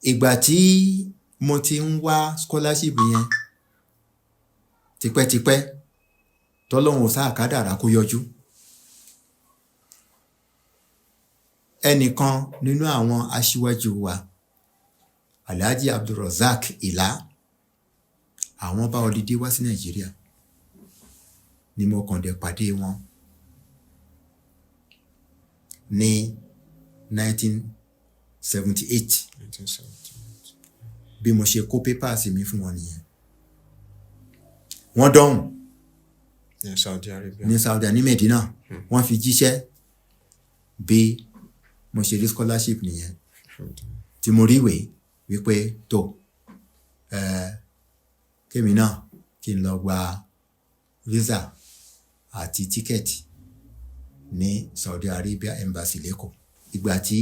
ìgbà tí mo ti ń wá scholarship yẹn tipẹ́tipẹ́ tọ́lọ́run sáà kádàrá kó yọjú, ẹnìkan nínú àwọn aṣíwájú wa Alhaji Abdulrozak Ìlá, àwọn bá ọlídé wá sí Nàìjíríà ni mo kàn dé pàdé wọn ní 1978 bí mo ṣe kó papers mi fún wọn nìyẹn. Wọ́n dọ̀hùn ní Saudi ní Medina, wọ́n fi jíṣẹ́ bí mo ṣe rí scholarship nìyẹn, tí mo rí ìwé wípé tó kémi náà kí n lọ gba visa àti tíkẹ́ẹ̀tì ní Saudi Arabia Embassy lẹ́kọ̀ọ́. Ìgbà tí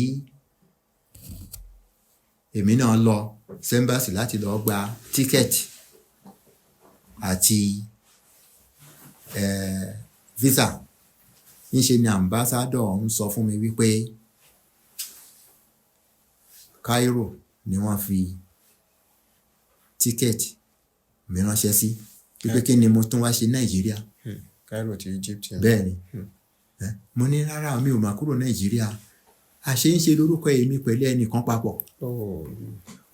èmi náà lọ sí embassy láti lọ gba tíkẹ́ẹ̀tì àti visa, níṣe ni ambassador ń sọ fún mi wípé Cairo ni wọ́n fi tíkẹ́ẹ̀tì mi ránṣẹ́ sí, wípé kí ni mo tún wá ṣe Nàìjíríà. Cairo ti Egypt. Bẹ́ẹ̀ ni. Mo ní rárá, mi ò máa kúrò Nàìjíríà, àṣẹ ń ṣe lórúkọ èmi pẹ̀lú ẹnìkan papọ̀.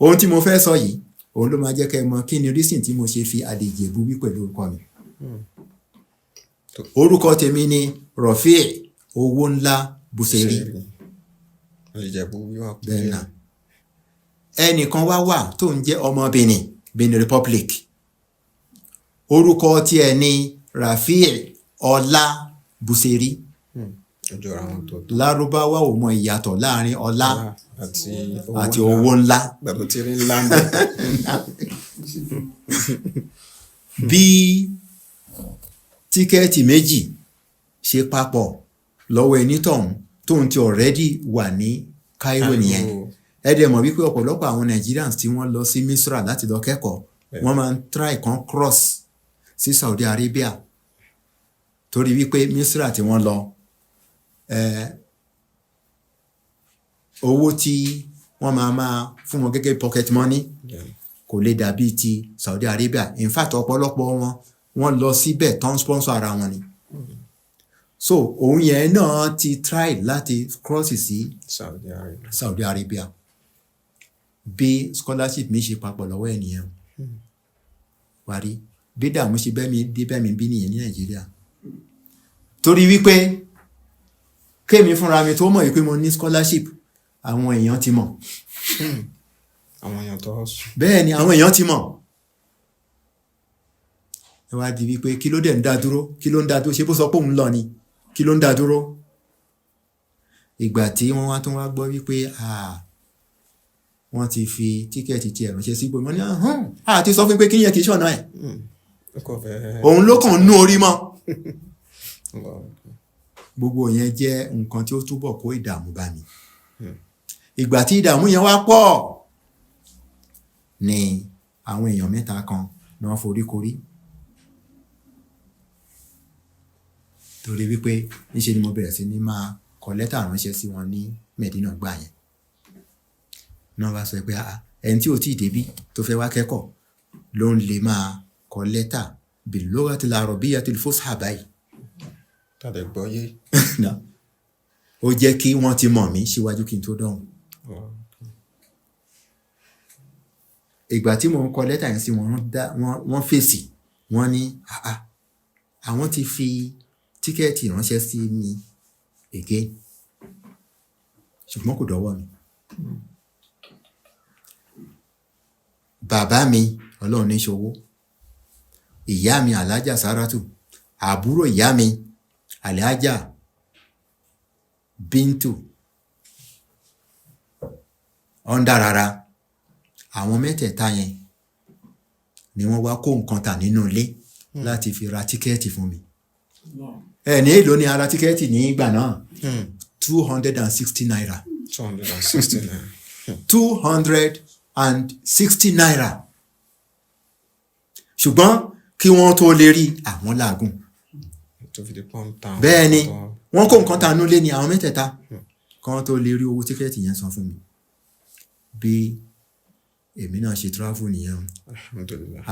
Ohun tí mo fẹ́ sọ yìí, òun ló máa jẹ́ kẹ́ mọ̀ kí ni reason tí mo ṣe fi Adéjẹ̀bú wí pẹ̀lú orúkọ mi. Orúkọ tèmi ni Rọ̀fíì Owónlá Bùsẹ̀rí. Adéjẹ̀bú wíwá pé ẹnìkan wá tó ń jẹ́ ọmọ Benin Republic. Orúkọ tiẹ̀ ni Ràfíì Ọlá Bùsẹ̀rí. Lárúbáwá ò mọ ìyàtọ̀ láàrin ọlá àti owó ńlá. Bí tíkẹ́ẹ̀tì méjì ṣe papọ̀ lọ́wọ́ ẹni tóun ti already wà ní Cairo nìyẹn. Ẹ dẹ̀ mọ̀ wípé ọ̀pọ̀lọpọ̀ àwọn Nigerians tí wọ́n lọ sí Misra láti lọ kẹ́kọ̀ọ́, wọ́n máa ń try kan cross sí Saudi Arabia, torí wípé Misra tí wọ́n lọ owó tí wọ́n máa fún wọn gẹ́gẹ́ pocket money kò lè dàbí ti Saudi Arabia. In fact ọ̀pọ̀lọpọ̀ wọ́n lọ síbẹ̀ tán sponsor ara wọn ni. So òun yẹn náà ti try láti cross sí Saudi Arabia. Bí scholarship mi ṣe papọ̀ lọ́wọ́ ènìyàn wárí, bí dààmú ṣe bẹ́ mi bí nìyẹn ní Nàìjíríà, torí wípé kémi fúnra mi tó mọ̀ wípé mo ní scholarship, àwọn èèyàn ti mọ̀. Àwọn èèyàn tó sùn. Bẹ́ẹ̀ ni àwọn èèyàn ti mọ̀. Ẹ wá di wípé kí ló dẹ̀ ń dá dúró, ṣe bó sọ pé òun lọ ni, kí ló ń dá dúró. Ìgbà tí wọ́n wá tún wá gbọ́ wípé wọ́n ti fi tíkẹ́ẹ̀tì tiẹ̀ ránṣẹ́ sí gbogbo ní àti sọ fún pé kí yẹn kì í ṣọ̀nà ẹ̀. Òun ló kàn nú orí mọ́. Gbogbo yẹn jẹ́ nǹkan tí ó túbọ̀ kó ìdààmú bá mi. Ìgbà tí ìdààmú yẹn wá pọ̀ ni àwọn èèyàn mẹ́ta kan náà foríkorí, torí wípé níṣe ni mo bẹ̀rẹ̀ sí ní máa kọ lẹ́tà ránṣẹ́ sí wọn ní Medina gbà yẹn. Náà wá sọ pé ẹni tí ò tí ì débí tó fẹ́ wá kẹ́kọ̀ọ́ ló ń lè máa kọ lẹ́tà bil-lughatil arabiyyatil fusha báyìí. Tàdé gbọ́yé. Ó jẹ́ kí wọ́n ti mọ̀ mí síwájú kí n tó dọ̀hùn. Ìgbà tí mo ń kọ lẹ́tà yẹn sí wọn, wọ́n fèsì, wọ́n ní àwọn ti fi tíkẹ́ẹ̀tì ránṣẹ́ sí mi again, ṣùgbọ́n kò dọ́wọ́ mi. Bàbá mi Ọlọ́run ní ṣòwò, ìyá mi Alhaja Saratu, àbúrò ìyá mi Alhaja Bintu Ọ̀ndàràrà, àwọn mẹ́tẹ̀ẹ̀ta yẹn ni wọ́n wá kó nǹkan tà nínú ilé láti fi ra tíkẹ́ẹ̀tì fún mi. Ní èlò ni ara tíkẹ́ẹ̀tì ní ìgbà náà? 260 naira. 260 naira. 260 naira. Ṣùgbọ́n kí wọ́n tó lè rí àwọn làágùn. Bẹ́ẹ̀ ni wọ́n kó nǹkan tà nínú ilé ní àwọn mẹ́tẹ̀ẹ̀ta kí wọ́n tó lè rí owó tíkẹ́ẹ̀tì yẹn san fún mi. Bí èmi náà ṣe travel nìyẹn o. Alhamdulillah.